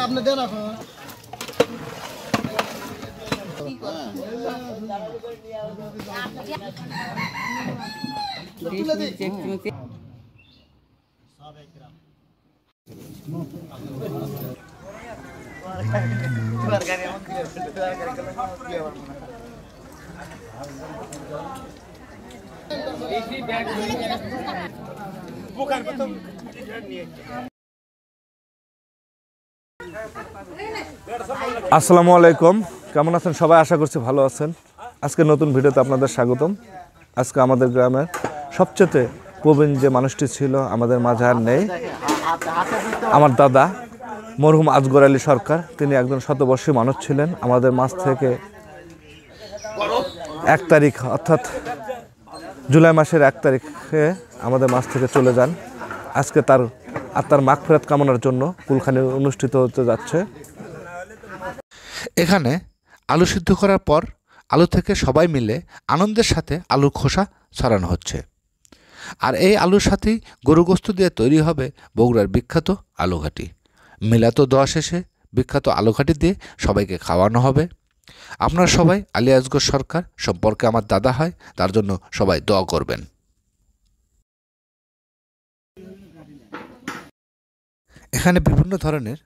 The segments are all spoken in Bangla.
আপনি দেন এখন আসসালামু আলাইকুম, কেমন আছেন সবাই? আশা করছি ভালো আছেন। আজকে নতুন ভিডিওতে আপনাদের স্বাগতম। আজকে আমাদের গ্রামের সবচেয়ে প্রবীণ যে মানুষটি ছিল আমাদের মাঝে আর নেই, আমার দাদা মরহুম আজগর আলী সরকার। তিনি একজন শতবর্ষী মানুষ ছিলেন। আমাদের মাঝ থেকে 1 তারিখ অর্থাৎ জুলাই মাসের 1 তারিখে আমাদের মাঝ থেকে চলে যান। আজকে তার আত্মার মাগফিরাত কামনার জন্য কুলখানি অনুষ্ঠিত হতে যাচ্ছে। এখানে আলু সিদ্ধ করার পর আলু থেকে সবাই মিলে আনন্দের সাথে আলুর খোসা ছড়ানো হচ্ছে। আর এই আলুর সাথেই গরু গোস্ত দিয়ে তৈরি হবে বগুড়ার বিখ্যাত আলুঘাটি। মিলাতো দোয়া শেষে বিখ্যাত আলুঘাটি দিয়ে সবাইকে খাওয়ানো হবে। আপনারা সবাই আলী আসগর সরকার সম্পর্কে আমার দাদা হয়, তার জন্য সবাই দোয়া করবেন। এখানে বিভিন্ন ধরনের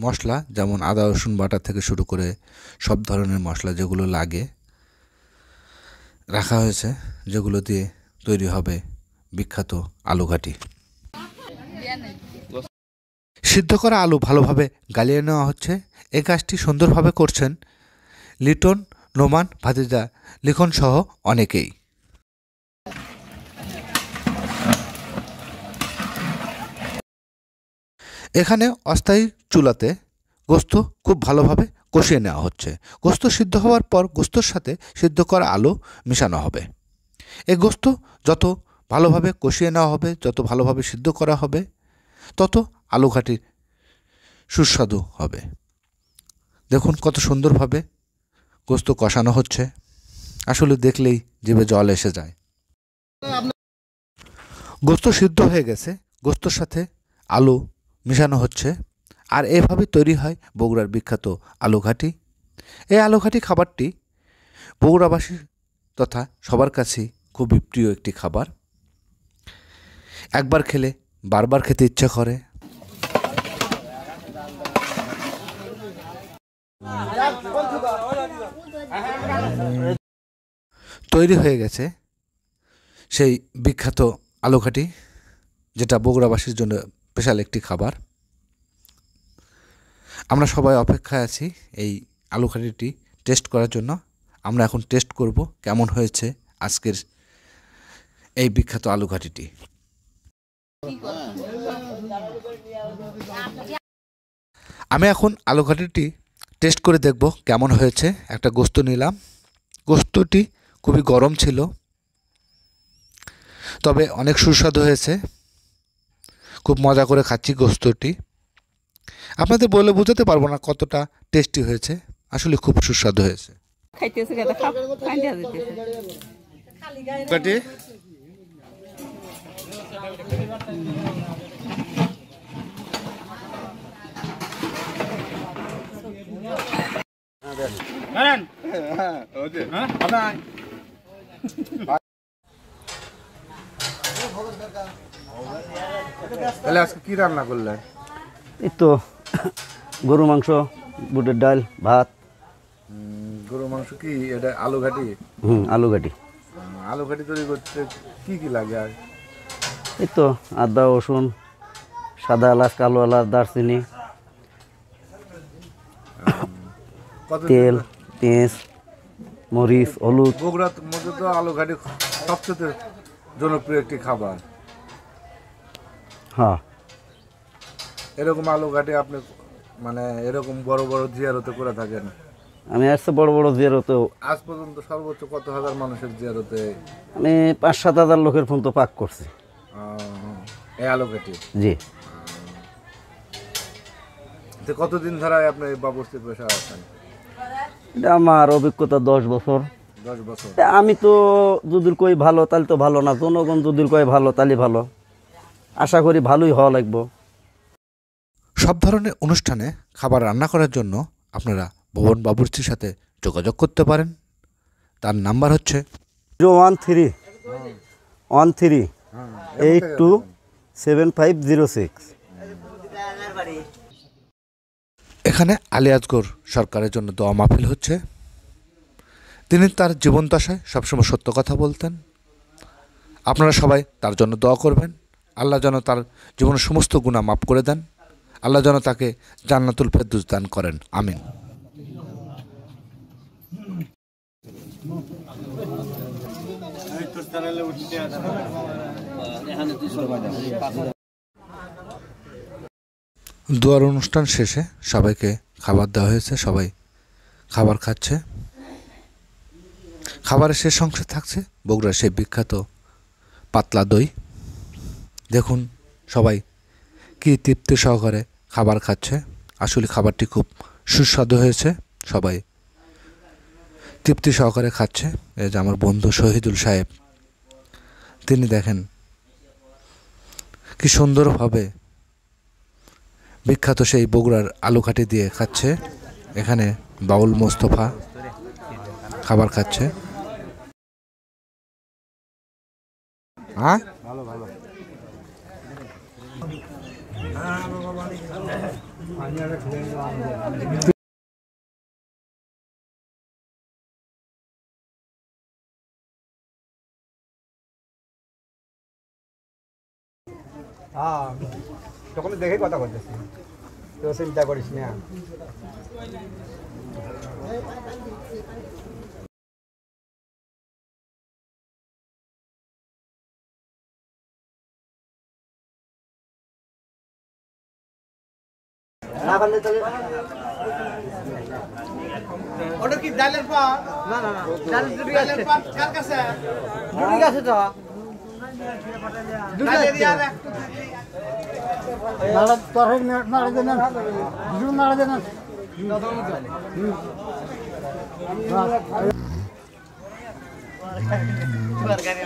মশলা, যেমন আদা রসুন বাটা থেকে শুরু করে সব ধরনের মশলা যেগুলো লাগে রাখা হয়েছে, যেগুলো দিয়ে তৈরি হবে বিখ্যাত আলুঘাটি। সিদ্ধ করা আলু ভালোভাবে গালিয়ে নেওয়া হচ্ছে। এই কাজটি সুন্দরভাবে করছেন লিটন, নোমান, ভাতিজা লিখন সহ অনেকেই। এখানে অস্থায়ী চুলাতে গোস্ত খুব ভালোভাবে কষিয়ে নেওয়া হচ্ছে। গোস্ত সিদ্ধ হওয়ার পর গোস্তর সাথে সিদ্ধ করা আলু মিশানো হবে। এই গোস্ত যত ভালোভাবে কষিয়ে নেওয়া হবে, যত ভালোভাবে সিদ্ধ করা হবে, তত আলুঘাটি সুস্বাদু হবে। দেখুন কত সুন্দরভাবে গোস্ত কষানো হচ্ছে, আসলে দেখলেই জিভে জল এসে যায়। গোস্ত সিদ্ধ হয়ে গেছে, গোস্তর সাথে আলু মিশানো হচ্ছে। আর এভাবে তৈরি হয় বগুড়ার বিখ্যাত আলুঘাটি। এই আলুঘাটি খাবারটি বগুড়াবাসী তথা সবার কাছেই খুবই প্রিয় একটি খাবার। একবার খেলে বারবার খেতে ইচ্ছা করে। তৈরি হয়ে গেছে সেই বিখ্যাত আলুঘাটি, যেটা বগুড়াবাসীর জন্য স্পেশাল একটি খাবার। আমরা সবাই অপেক্ষায় আছি এই আলুঘাটিটি টেস্ট করার জন্য। আমরা এখন টেস্ট করব কেমন হয়েছে আজকের এই বিখ্যাত আলুঘাটিটি। আমি এখন আলুঘাটিটি টেস্ট করে দেখব কেমন হয়েছে। একটা গোস্ত নিলাম, গোস্তটি খুবই গরম ছিল, তবে অনেক সুস্বাদু হয়েছে। খুব মজা করে খাচ্ছি গোস্তটি। আপনাদের বলে বোঝাতে পারবো না কতটা টেস্টি হয়েছে, আসলে খুব সুস্বাদু হয়েছে। তাহলে আজকে কি রান্না করলেন? এই তো গরু মাংস, বুটের ডাল, ভাত। গরু মাংস কি এটা আলুঘাটি? আলুঘাটি। আলুঘাটি তৈরি করতে কি কি লাগে? আর এই তো আদা রসুন, সাদা এলাচ, কালো এলাচ, দারচিনি, তেল, পেঁয়াজ, মরিচ, হলুদ। বগুড়ার মধ্যে তো আলুঘাটি সবচেয়ে জনপ্রিয় একটি খাবার। হ্যাঁ, এরকম আলুঘাটি আপনি মানে এরকম বড় বড় জিয়ারতে করে থাকেন? আমি আসছে বড় বড় জিয়ারতে। আজ পর্যন্ত সর্বোচ্চ কত হাজার মানুষের জিয়ারতে? আমি 5-7 হাজার লোকের ফোন তো পাক করছি এই আলুঘাটি। জি। তো কতদিন ধরে আপনি এই বাবুর্চি পেশা আছেন? এটা আমার অভিজ্ঞতা 10 বছর। আমি তো যদি কই ভালো তাহলে তো ভালো না, জনগণ যদি কয় ভালো তাহলে ভালো, আশা করি ভালোই হওয়া লাগবো। সব ধরনের অনুষ্ঠানে খাবার রান্না করার জন্য আপনারা ভুবন বাবুর্চির সাথে যোগাযোগ করতে পারেন। তার নাম্বার হচ্ছে 01313827506। এখানে আলী আসগর সরকারের জন্য দোয়া মাহফিল হচ্ছে। তিনি তার জীবনদশায় সবসময় সত্য কথা বলতেন। আপনারা সবাই তার জন্য দোয়া করবেন। আল্লাহ যেন তার জীবনের সমস্ত গুনাহ মাফ করে দেন। আল্লাহ যেন তাকে জান্নাতুল ফেরদৌস দান করেন। আমিন। দোয়ার অনুষ্ঠান শেষে সবাইকে খাবার দেওয়া হয়েছে। সবাই খাবার খাচ্ছে। খাবারের শেষ অংশে থাকছে বগুড়ার সেই বিখ্যাত পাতলা দই। দেখুন সবাই কি তৃপ্তি সহকারে খাবার খাচ্ছে। আসলে খাবারটি খুব সুস্বাদু হয়েছে। সবাই তৃপ্তি সহকারে খাচ্ছে। এই যে আমার বন্ধু শহীদুল সাহেব, তিনি দেখেন কি সুন্দরভাবে বিখ্যাত সেই বগুড়ার আলুঘাটি দিয়ে খাচ্ছে। এখানে বাউল মোস্তফা খাবার খাচ্ছে। ভালো ভালো। তখন দেখে কথা বলতেছি, তো চিন্তা করিস না। ওটা কি ডালের পা? না না না, ডালের পা কার কাছে? দুটি কাছে তো। দুটি দিয়ে আর একটু নাড়া তরকারি নাড়া দেন, দুটো নাড়া দেন। তরকারি